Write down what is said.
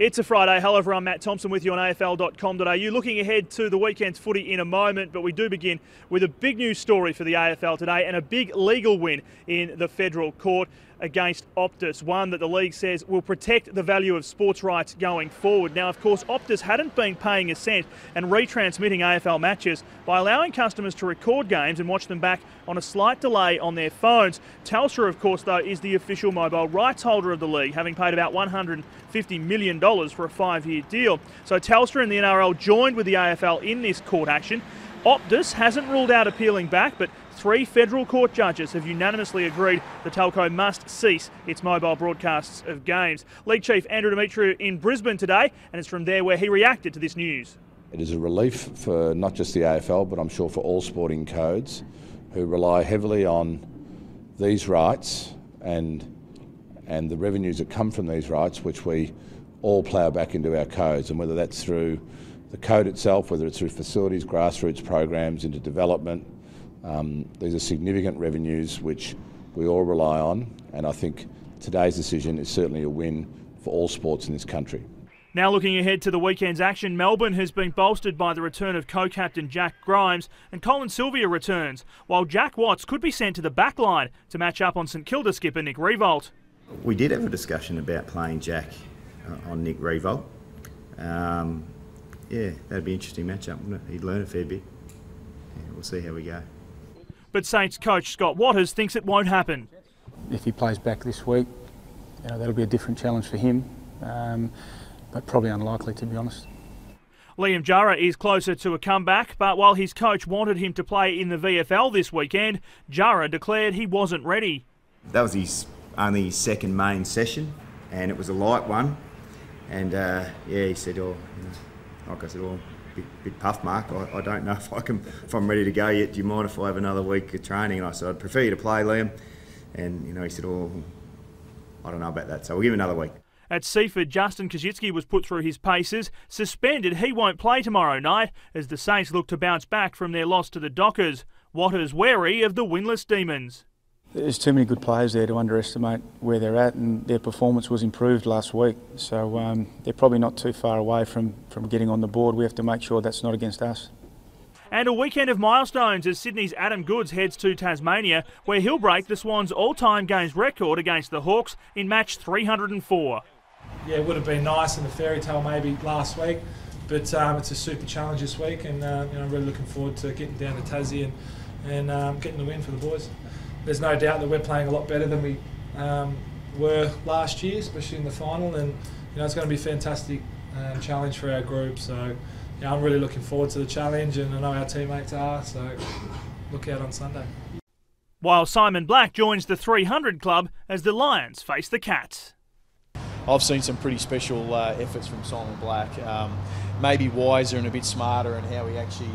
It's a Friday. Hello everyone, Matt Thompson with you on AFL.com.au. Looking ahead to the weekend's footy in a moment, but we do begin with a big news story for the AFL today and a big legal win in the federal court against Optus, one that the league says will protect the value of sports rights going forward. Now, of course, Optus hadn't been paying a cent and retransmitting AFL matches by allowing customers to record games and watch them back on a slight delay on their phones. Telstra, of course, though, is the official mobile rights holder of the league, having paid about $150 million for a 5-year deal. So Telstra and the NRL joined with the AFL in this court action. Optus hasn't ruled out appealing back, but 3 federal court judges have unanimously agreed the telco must cease its mobile broadcasts of games. League Chief Andrew Demetriou in Brisbane today, and it's from there where he reacted to this news. It is a relief for not just the AFL, but I'm sure for all sporting codes who rely heavily on these rights and the revenues that come from these rights, which we all plough back into our codes, and whether that's through the code itself, whether it's through facilities, grassroots programs, into development. These are significant revenues which we all rely on, and I think today's decision is certainly a win for all sports in this country. Now looking ahead to the weekend's action, Melbourne has been bolstered by the return of co-captain Jack Grimes, and Colin Sylvia returns, while Jack Watts could be sent to the back line to match up on St Kilda skipper Nick Riewoldt. We did have a discussion about playing Jack on Nick Riewoldt. Yeah, that'd be an interesting matchup, wouldn't it? He'd learn a fair bit. Yeah, we'll see how we go. But Saints coach Scott Watters thinks it won't happen. If he plays back this week, that'll be a different challenge for him, but probably unlikely, to be honest. Liam Jurrah is closer to a comeback, but while his coach wanted him to play in the VFL this weekend, Jurrah declared he wasn't ready. That was only his second main session, and it was a light one. And he said, like I said, bit puff, Mark. I don't know if I'm ready to go yet. Do you mind if I have another week of training? And I said, I'd prefer you to play, Liam. And he said, I don't know about that. So we'll give him another week. At Seaford, Justin Koschitzke was put through his paces. Suspended, he won't play tomorrow night as the Saints look to bounce back from their loss to the Dockers. Watters wary of the winless Demons. There's too many good players there to underestimate where they're at, and their performance was improved last week. So they're probably not too far away from getting on the board. We have to make sure that's not against us. And a weekend of milestones as Sydney's Adam Goodes heads to Tasmania, where he'll break the Swans' all-time games record against the Hawks in match 304. Yeah, it would have been nice in the fairy tale maybe last week, but it's a super challenge this week, and I'm really looking forward to getting down to Tassie and getting the win for the boys. There's no doubt that we're playing a lot better than we were last year, especially in the final, and it's going to be a fantastic challenge for our group. So I'm really looking forward to the challenge, and I know our teammates are, so look out on Sunday. While Simon Black joins the 300 club as the Lions face the Cats. I've seen some pretty special efforts from Simon Black, maybe wiser and a bit smarter in how he actually